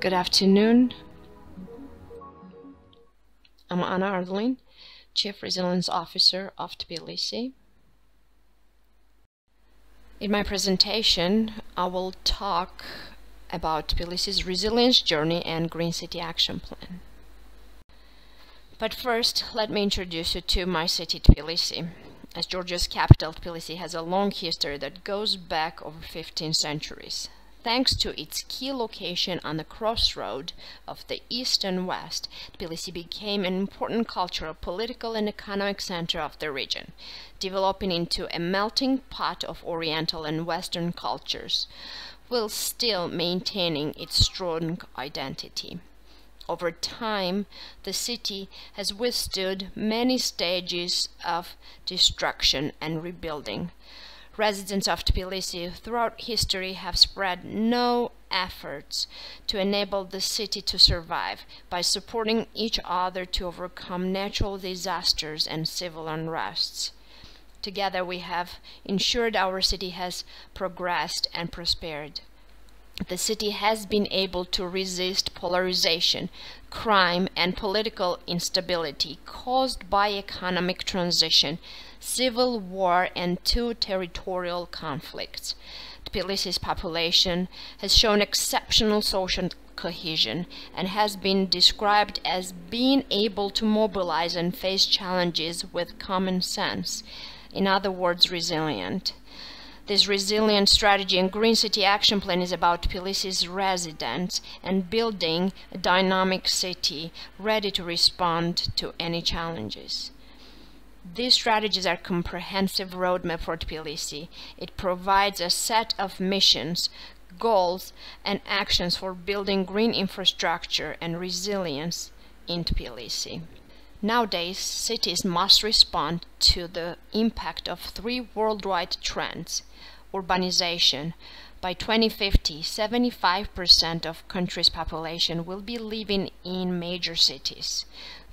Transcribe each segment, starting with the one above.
Good afternoon. I'm Ardelean, Chief Resilience Officer of Tbilisi. In my presentation, I will talk about Tbilisi's resilience journey and Green City Action Plan. But first, let me introduce you to my city, Tbilisi. As Georgia's capital, Tbilisi has a long history that goes back over 15 centuries. Thanks to its key location on the crossroad of the East and West, Tbilisi became an important cultural, political, and economic center of the region, developing into a melting pot of Oriental and Western cultures, while still maintaining its strong identity. Over time, the city has withstood many stages of destruction and rebuilding. Residents of Tbilisi throughout history have spread no efforts to enable the city to survive by supporting each other to overcome natural disasters and civil unrests. Together we have ensured our city has progressed and prospered. The city has been able to resist polarization, crime, and political instability caused by economic transition, civil war, and two territorial conflicts. Tbilisi's population has shown exceptional social cohesion and has been described as being able to mobilize and face challenges with common sense. In other words, resilient. This resilient strategy and Green City Action Plan is about Tbilisi's residents and building a dynamic city ready to respond to any challenges. These strategies are a comprehensive roadmap for Tbilisi. It provides a set of missions, goals, and actions for building green infrastructure and resilience in Tbilisi. Nowadays, cities must respond to the impact of three worldwide trends. Urbanization. By 2050, 75% of country's population will be living in major cities.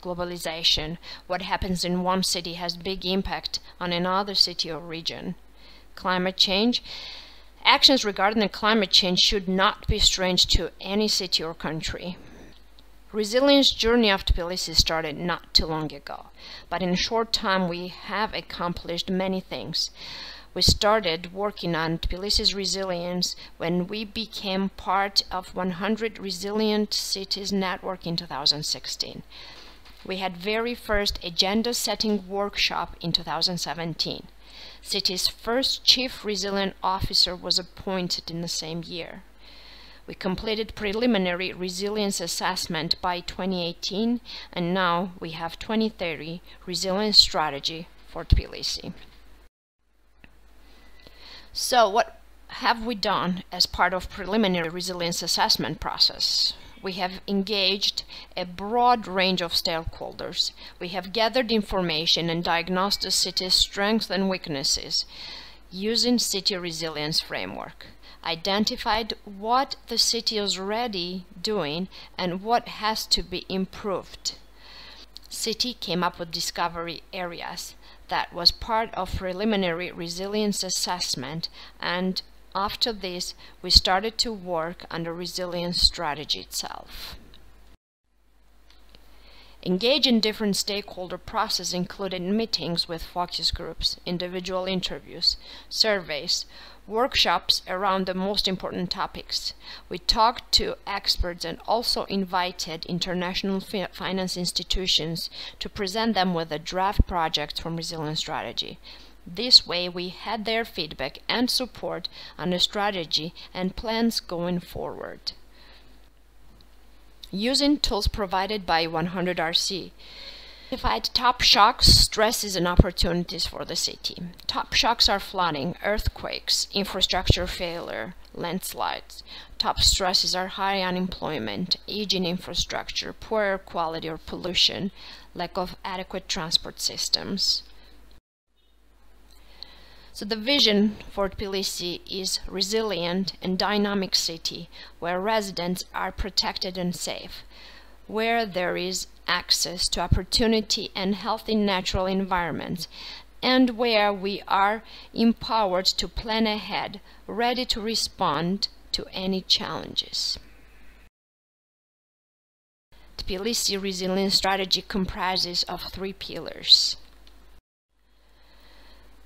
Globalization. What happens in one city has big impact on another city or region. Climate change. Actions regarding the climate change should not be strange to any city or country. Resilience journey of Tbilisi started not too long ago, but in a short time we have accomplished many things. We started working on Tbilisi's resilience when we became part of 100 Resilient Cities Network in 2016. We had very first agenda-setting workshop in 2017. City's first Chief Resilient Officer was appointed in the same year. We completed preliminary resilience assessment by 2018, and now we have 2030 resilience strategy for Tbilisi. So what have we done as part of preliminary resilience assessment process? We have engaged a broad range of stakeholders. We have gathered information and diagnosed the city's strengths and weaknesses using city resilience framework. Identified what the city is already doing and what has to be improved. City came up with discovery areas that was part of preliminary resilience assessment, and after this we started to work on the resilience strategy itself. Engage in different stakeholder processes included meetings with focus groups, individual interviews, surveys, workshops around the most important topics. We talked to experts and also invited international finance institutions to present them with a draft project from resilience strategy. This way we had their feedback and support on the strategy and plans going forward. Using tools provided by 100RC, identified top shocks, stresses, and opportunities for the city. Top shocks are flooding, earthquakes, infrastructure failure, landslides. Top stresses are high unemployment, aging infrastructure, poor air quality or pollution, lack of adequate transport systems. So the vision for Tbilisi is resilient and dynamic city where residents are protected and safe, where there is access to opportunity and healthy natural environments, and where we are empowered to plan ahead, ready to respond to any challenges. Tbilisi resilience strategy comprises of 3 pillars.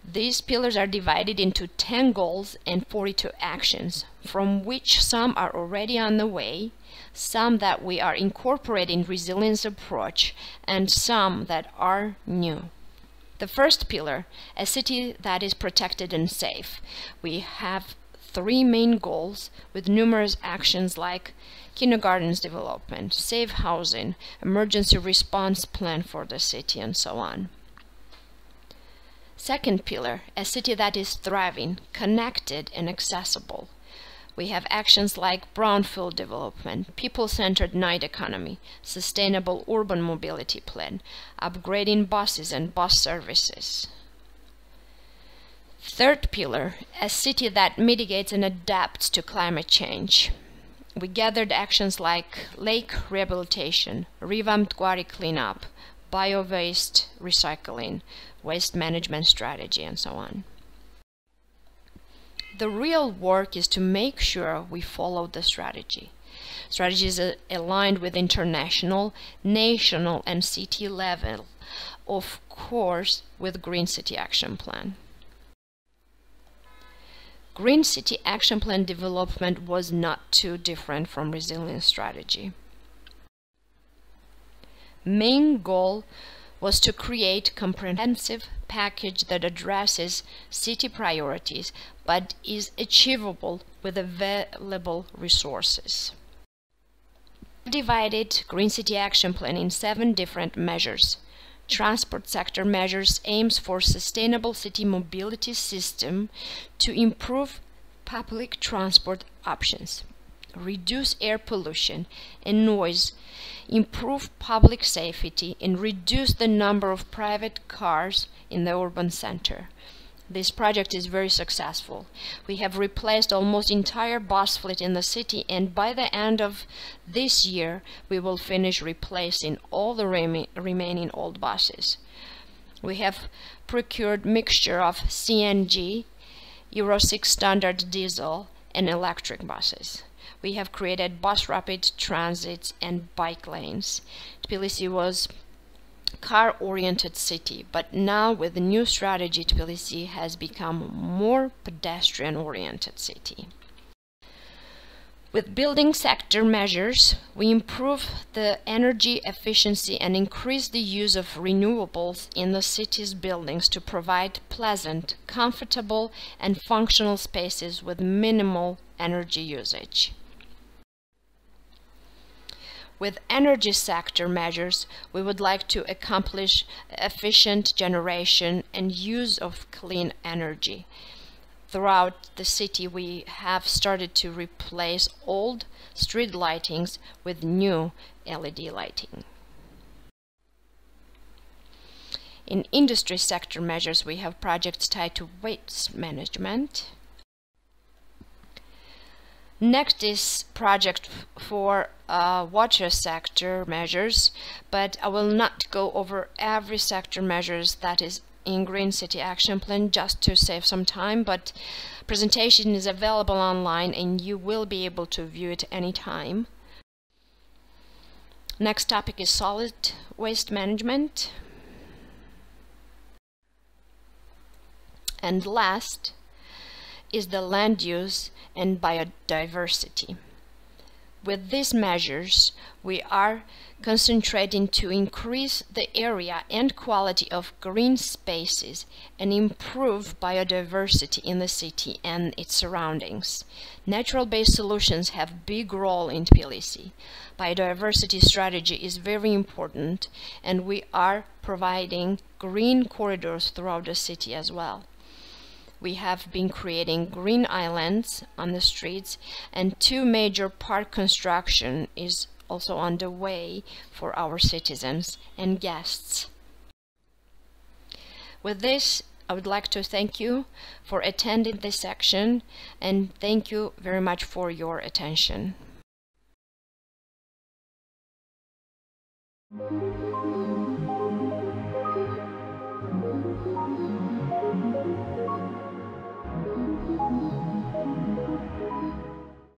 These pillars are divided into 10 goals and 42 actions, from which some are already on the way, some that we are incorporating resilience approach, and some that are new. The first pillar, a city that is protected and safe. We have 3 main goals with numerous actions like kindergartens development, safe housing, emergency response plan for the city, and so on. Second pillar, a city that is thriving, connected, and accessible. We have actions like brownfield development, people-centered night economy, sustainable urban mobility plan, upgrading buses and bus services. Third pillar, a city that mitigates and adapts to climate change. We gathered actions like lake rehabilitation, revamped quarry cleanup, bio-waste recycling, waste management strategy, and so on. The real work is to make sure we follow the strategy. Strategy is aligned with international, national, and city level, of course, with Green City Action Plan. Green City Action Plan development was not too different from resilience strategy. Main goal was to create a comprehensive package that addresses city priorities but is achievable with available resources. We divided Green City Action Plan in 7 different measures. Transport sector measures aims for sustainable city mobility system to improve public transport options, reduce air pollution and noise, improve public safety, and reduce the number of private cars in the urban center. This project is very successful. We have replaced almost entire bus fleet in the city, and by the end of this year we will finish replacing all the remaining old buses. We have procured mixture of CNG, Euro 6 standard diesel, and electric buses. We have created bus rapid transits and bike lanes. Tbilisi was car-oriented city, but now with the new strategy, Tbilisi has become more pedestrian-oriented city. With building sector measures, we improve the energy efficiency and increase the use of renewables in the city's buildings to provide pleasant, comfortable, and functional spaces with minimal energy usage. With energy sector measures, we would like to accomplish efficient generation and use of clean energy. Throughout the city, we have started to replace old street lightings with new LED lighting. In industry sector measures, we have projects tied to waste management. Next is project for water sector measures, but I will not go over every sector measures that is in Green City Action Plan just to save some time, but presentation is available online and you will be able to view it anytime. Next topic is solid waste management. And last is the land use and biodiversity. With these measures, we are concentrating to increase the area and quality of green spaces and improve biodiversity in the city and its surroundings. Natural-based solutions have a big role in Tbilisi. Biodiversity strategy is very important, and we are providing green corridors throughout the city as well. We have been creating green islands on the streets, and 2 major park construction is also on the way for our citizens and guests. With this, I would like to thank you for attending this section, and thank you very much for your attention.